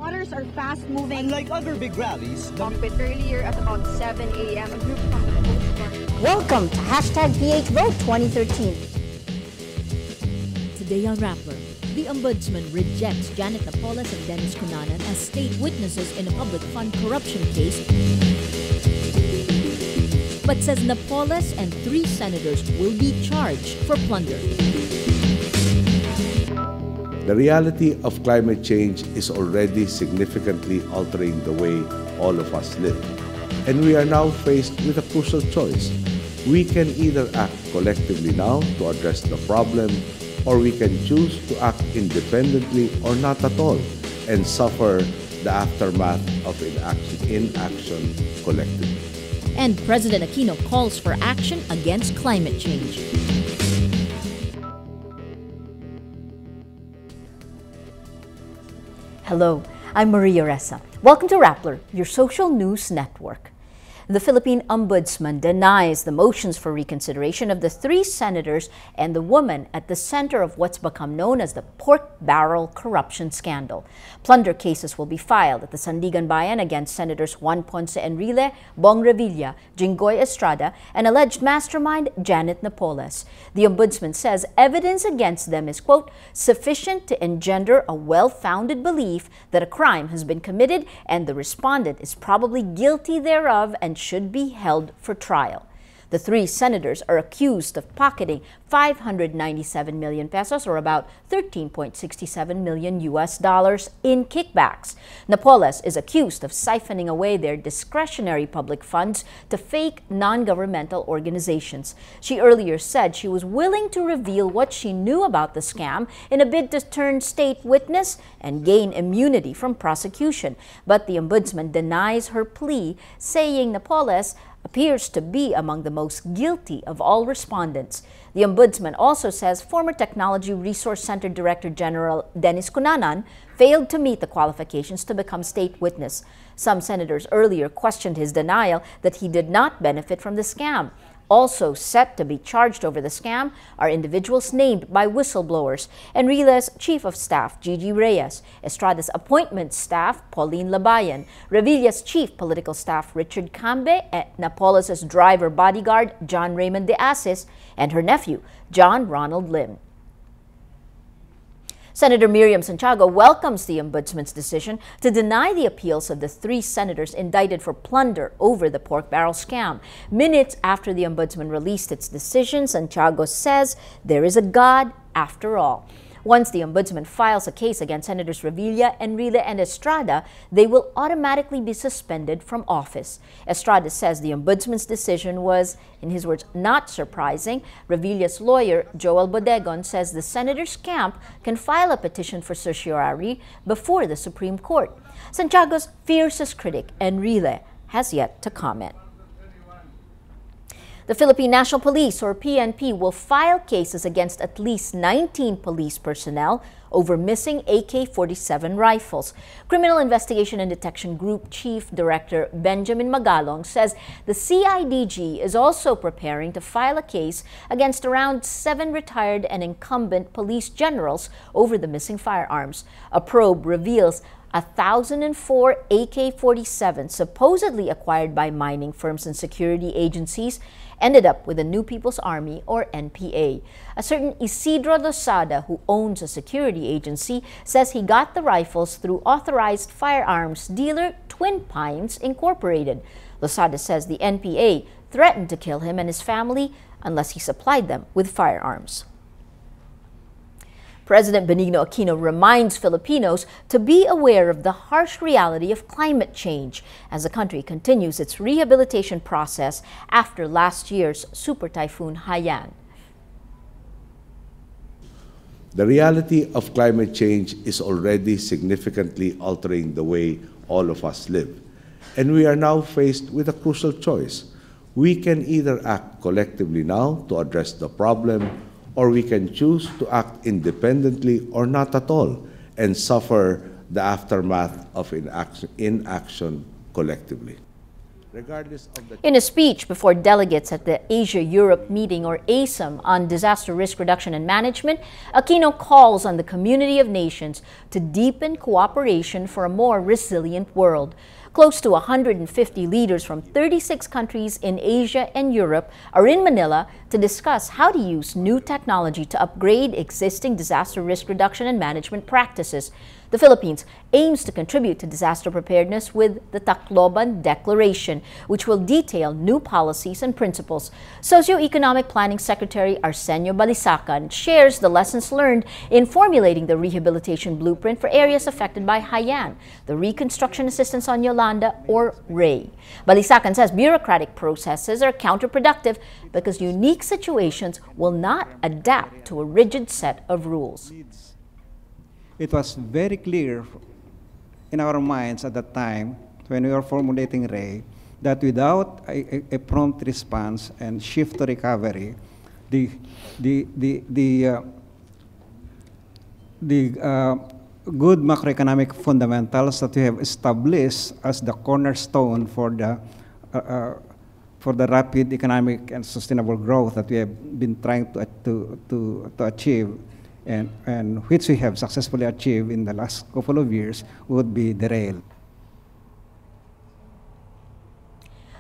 Waters are fast-moving. Unlike other big rallies, Bit earlier at about 7 a.m. A group from the Coast Guard. Welcome to #PHVote 2013. Today on Rappler, the Ombudsman rejects Jaene Zaplan and Dennis Cunanan as state witnesses in a public fund corruption case, but says Napoles and 3 senators will be charged for plunder. The reality of climate change is already significantly altering the way all of us live. And we are now faced with a crucial choice. We can either act collectively now to address the problem, or we can choose to act independently or not at all and suffer the aftermath of inaction collectively. And President Aquino calls for action against climate change. Hello, I'm Maria Ressa. Welcome to Rappler, your social news network. The Philippine Ombudsman denies the motions for reconsideration of the 3 senators and the woman at the center of what's become known as the pork barrel corruption scandal. Plunder cases will be filed at the Sandigan Bayan against Senators Juan Ponce Enrile, Bong Revilla, Jinggoy Estrada, and alleged mastermind Jaene Napoles. The Ombudsman says evidence against them is, quote, sufficient to engender a well-founded belief that a crime has been committed and the respondent is probably guilty thereof and should be held for trial. The 3 senators are accused of pocketing 597 million pesos, or about 13.67 million US dollars in kickbacks. Napoles is accused of siphoning away their discretionary public funds to fake non-governmental organizations. She earlier said she was willing to reveal what she knew about the scam in a bid to turn state witness and gain immunity from prosecution. But the Ombudsman denies her plea, saying Napoles appears to be among the most guilty of all respondents. The Ombudsman also says former Technology Resource Center Director General Dennis Cunanan failed to meet the qualifications to become state witness. Some senators earlier questioned his denial that he did not benefit from the scam. Also set to be charged over the scam are individuals named by whistleblowers: Enrile's Chief of Staff, Gigi Reyes; Estrada's appointment staff, Pauline Labayan; Revilla's Chief Political Staff, Richard Cambe; and Napoles' driver bodyguard, John Raymond de Asis; and her nephew, John Ronald Lim. Senator Miriam Santiago welcomes the Ombudsman's decision to deny the appeals of the 3 senators indicted for plunder over the pork barrel scam. Minutes after the Ombudsman released its decision, Santiago says there is a God after all. Once the Ombudsman files a case against Senators Revilla, Enrile, and Estrada, they will automatically be suspended from office. Estrada says the Ombudsman's decision was, in his words, not surprising. Revilla's lawyer, Joel Bodegon, says the senator's camp can file a petition for certiorari before the Supreme Court. Santiago's fiercest critic, Enrile, has yet to comment. The Philippine National Police, or PNP, will file cases against at least 19 police personnel over missing AK-47 rifles. Criminal Investigation and Detection Group Chief Director Benjamin Magalong says the CIDG is also preparing to file a case against around 7 retired and incumbent police generals over the missing firearms. A probe reveals 1,004 AK-47 supposedly acquired by mining firms and security agencies ended up with the New People's Army, or NPA. A certain Isidro Losada, who owns a security agency, says he got the rifles through authorized firearms dealer Twin Pines Incorporated. Losada says the NPA threatened to kill him and his family unless he supplied them with firearms. President Benigno Aquino reminds Filipinos to be aware of the harsh reality of climate change as the country continues its rehabilitation process after last year's Super Typhoon Haiyan. The reality of climate change is already significantly altering the way all of us live. And we are now faced with a crucial choice. We can either act collectively now to address the problem, or we can choose to act independently or not at all and suffer the aftermath of inaction collectively. regardless of the... In a speech before delegates at the Asia-Europe meeting, or ASEM, on disaster risk reduction and management, Aquino calls on the community of nations to deepen cooperation for a more resilient world. Close to 150 leaders from 36 countries in Asia and Europe are in Manila to discuss how to use new technology to upgrade existing disaster risk reduction and management practices. The Philippines aims to contribute to disaster preparedness with the Tacloban Declaration, which will detail new policies and principles. Socioeconomic Planning Secretary Arsenio Balisacan shares the lessons learned in formulating the rehabilitation blueprint for areas affected by Haiyan, the Reconstruction Assistance on Yolanda, or RAY. Balisacan says bureaucratic processes are counterproductive because unique situations will not adapt to a rigid set of rules. It was very clear in our minds at that time when we were formulating RAY that without a prompt response and shift to recovery, the good macroeconomic fundamentals that we have established as the cornerstone for the rapid economic and sustainable growth that we have been trying to achieve, and which we have successfully achieved in the last couple of years, would be derailed.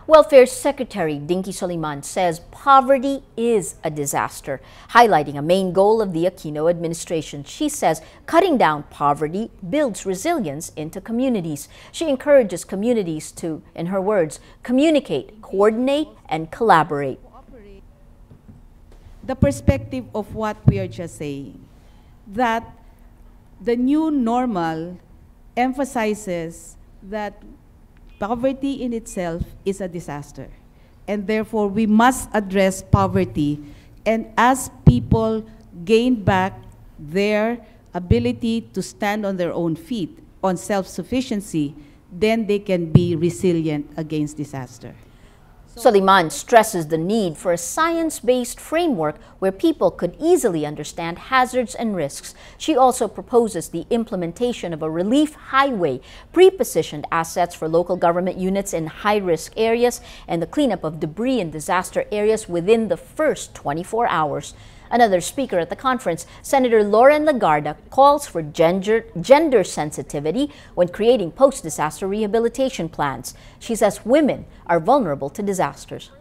Welfare Secretary Dinky Soliman says poverty is a disaster, highlighting a main goal of the Aquino administration. She says cutting down poverty builds resilience into communities. She encourages communities to, in her words, communicate, coordinate, and collaborate. The perspective of what we are just saying, that the new normal emphasizes that poverty in itself is a disaster, and therefore we must address poverty, and as people gain back their ability to stand on their own feet, on self-sufficiency, then they can be resilient against disaster. Soliman stresses the need for a science-based framework where people could easily understand hazards and risks. She also proposes the implementation of a relief highway, pre-positioned assets for local government units in high-risk areas, and the cleanup of debris in disaster areas within the first 24 hours. Another speaker at the conference, Senator Lauren Legarda, calls for gender sensitivity when creating post-disaster rehabilitation plans. She says women are vulnerable to disasters.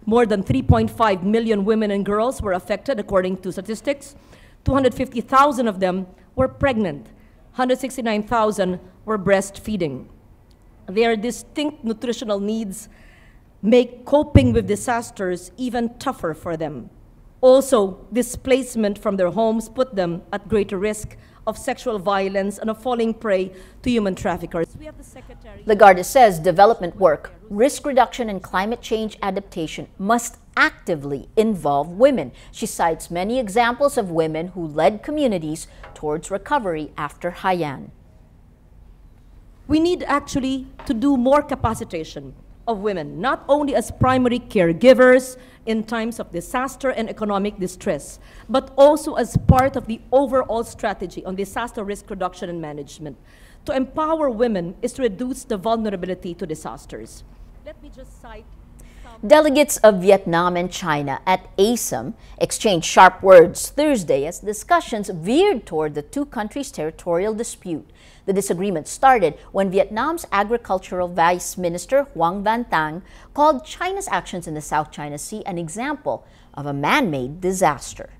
More than 3.5 million women and girls were affected, according to statistics. 250,000 of them were pregnant. 169,000 were breastfeeding. Their distinct nutritional needs make coping with disasters even tougher for them. Also, displacement from their homes put them at greater risk of sexual violence and of falling prey to human traffickers. Legarda says development work, risk reduction, and climate change adaptation must actively involve women. She cites many examples of women who led communities towards recovery after Haiyan. We need actually to do more capacitation of women, not only as primary caregivers in times of disaster and economic distress, but also as part of the overall strategy on disaster risk reduction and management. To empower women is to reduce the vulnerability to disasters. Let me just cite Delegates of Vietnam and China at ASEM exchanged sharp words Thursday as discussions veered toward the two countries' territorial dispute. The disagreement started when Vietnam's Agricultural Vice Minister Hoang Van Thang called China's actions in the South China Sea an example of a man-made disaster.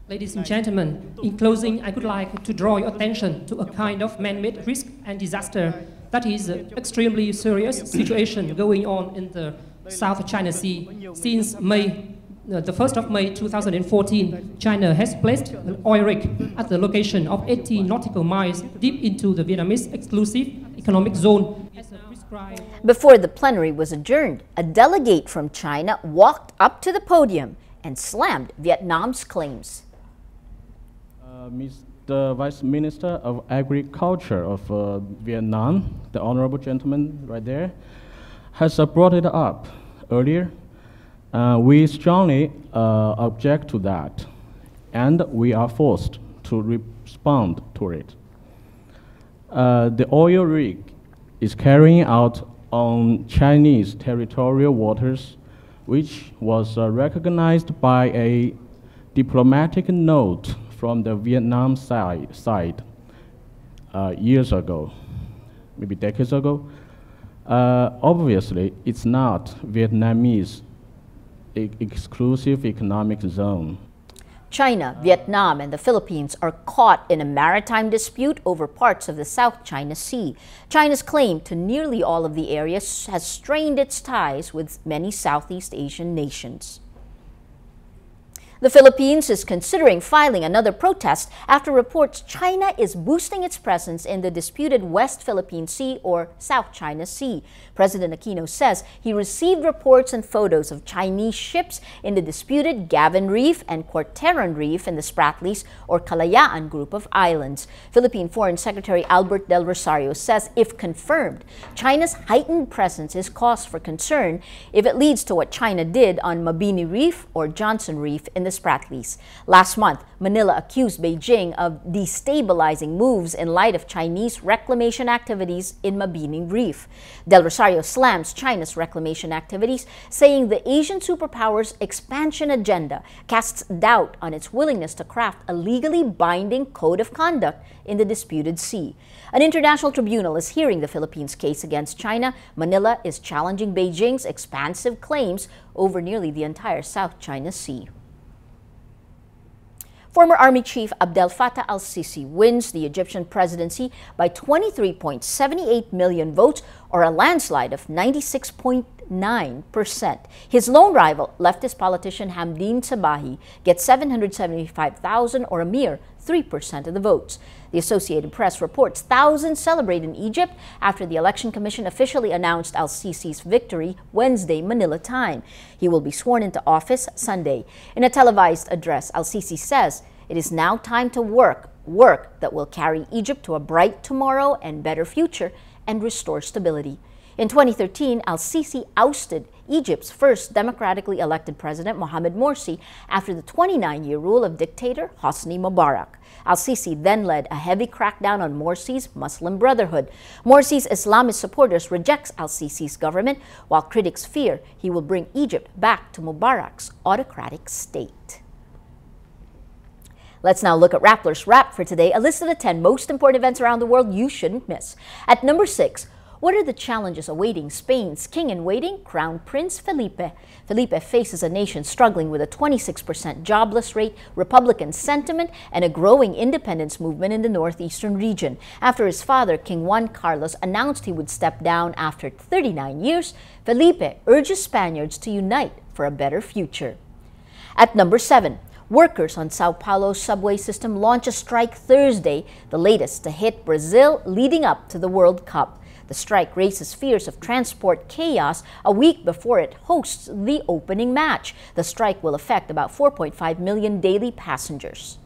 Ladies and gentlemen, in closing, I would like to draw your attention to a kind of man-made risk and disaster that is an extremely serious situation going on in the South China Sea. Since the 1st of May 2014, China has placed an oil rig at the location of 80 nautical miles deep into the Vietnamese exclusive economic zone. Before the plenary was adjourned, a delegate from China walked up to the podium and slammed Vietnam's claims. The Vice Minister of Agriculture of Vietnam, the honorable gentleman right there, has brought it up earlier. We strongly object to that, and we are forced to respond to it. The oil rig is carrying out on Chinese territorial waters, which was recognized by a diplomatic note from the Vietnam side years ago, maybe decades ago. Obviously, it's not Vietnamese exclusive economic zone. China, Vietnam, and the Philippines are caught in a maritime dispute over parts of the South China Sea. China's claim to nearly all of the area has strained its ties with many Southeast Asian nations. The Philippines is considering filing another protest after reports China is boosting its presence in the disputed West Philippine Sea or South China Sea. President Aquino says he received reports and photos of Chinese ships in the disputed Gavin Reef and Quarteron Reef in the Spratlys or Kalayaan group of islands. Philippine Foreign Secretary Albert Del Rosario says if confirmed, China's heightened presence is cause for concern if it leads to what China did on Mabini Reef or Johnson Reef in the Spratlys. Last month, Manila accused Beijing of destabilizing moves in light of Chinese reclamation activities in Mabini Reef. Del Rosario slams China's reclamation activities, saying the Asian superpower's expansion agenda casts doubt on its willingness to craft a legally binding code of conduct in the disputed sea. An international tribunal is hearing the Philippines' case against China. Manila is challenging Beijing's expansive claims over nearly the entire South China Sea. Former Army Chief Abdel Fattah al-Sisi wins the Egyptian presidency by 23.78 million votes, or a landslide of 96.9%. His lone rival, leftist politician Hamdin Sabahi, gets 775,000, or a mere 3% of the votes. The Associated Press reports thousands celebrate in Egypt after the Election Commission officially announced al-Sisi's victory Wednesday, Manila time. He will be sworn into office Sunday. In a televised address, al-Sisi says it is now time to work that will carry Egypt to a bright tomorrow and better future and restore stability. In 2013, al-Sisi ousted Egypt's first democratically elected president, Mohamed Morsi, after the 29-year rule of dictator Hosni Mubarak. Al-Sisi then led a heavy crackdown on Morsi's Muslim Brotherhood. Morsi's Islamist supporters reject al-Sisi's government, while critics fear he will bring Egypt back to Mubarak's autocratic state. Let's now look at Rappler's Wrap for today, a list of the 10 most important events around the world you shouldn't miss. At number 6, what are the challenges awaiting Spain's king-in-waiting, Crown Prince Felipe? Felipe faces a nation struggling with a 26% jobless rate, Republican sentiment, and a growing independence movement in the northeastern region. After his father, King Juan Carlos, announced he would step down after 39 years, Felipe urges Spaniards to unite for a better future. At number 7, workers on Sao Paulo's subway system launch a strike Thursday, the latest to hit Brazil leading up to the World Cup. The strike raises fears of transport chaos a week before it hosts the opening match. The strike will affect about 4.5 million daily passengers.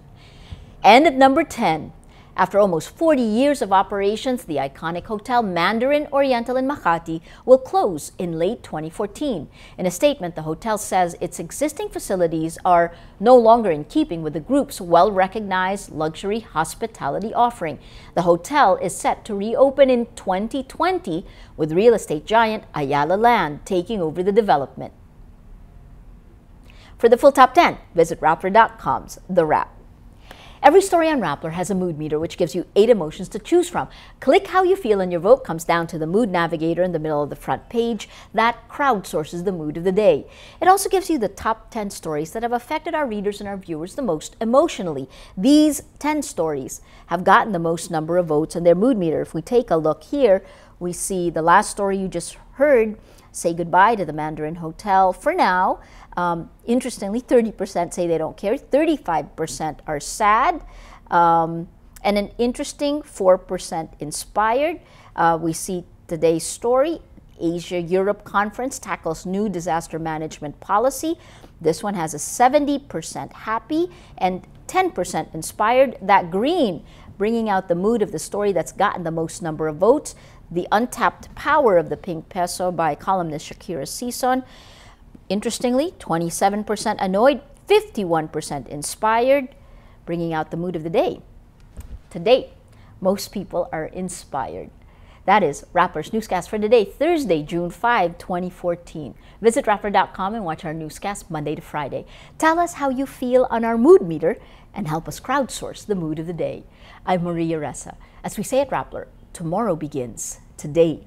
And at number 10, after almost 40 years of operations, the iconic Hotel Mandarin Oriental in Makati will close in late 2014. In a statement, the hotel says its existing facilities are no longer in keeping with the group's well-recognized luxury hospitality offering. The hotel is set to reopen in 2020, with real estate giant Ayala Land taking over the development. For the full top 10, visit Rappler.com's The Wrap. Every story on Rappler has a mood meter, which gives you 8 emotions to choose from. Click how you feel and your vote comes down to the mood navigator in the middle of the front page. That crowdsources the mood of the day. It also gives you the top 10 stories that have affected our readers and our viewers the most emotionally. These 10 stories have gotten the most number of votes in their mood meter. If we take a look here, we see the last story you just heard, say goodbye to the Mandarin Hotel for now. Interestingly, 30% say they don't care, 35% are sad, and an interesting 4% inspired. We see today's story, Asia-Europe Conference tackles new disaster management policy. This one has a 70% happy and 10% inspired. That green, bringing out the mood of the story that's gotten the most number of votes, The Untapped Power of the Pink Peso by columnist Shakira Sison. Interestingly, 27% annoyed, 51% inspired, bringing out the mood of the day. To date, most people are inspired. That is Rappler's Newscast for today, Thursday, June 5, 2014. Visit Rappler.com and watch our newscast Monday to Friday. Tell us how you feel on our mood meter and help us crowdsource the mood of the day. I'm Maria Ressa. As we say at Rappler, tomorrow begins today.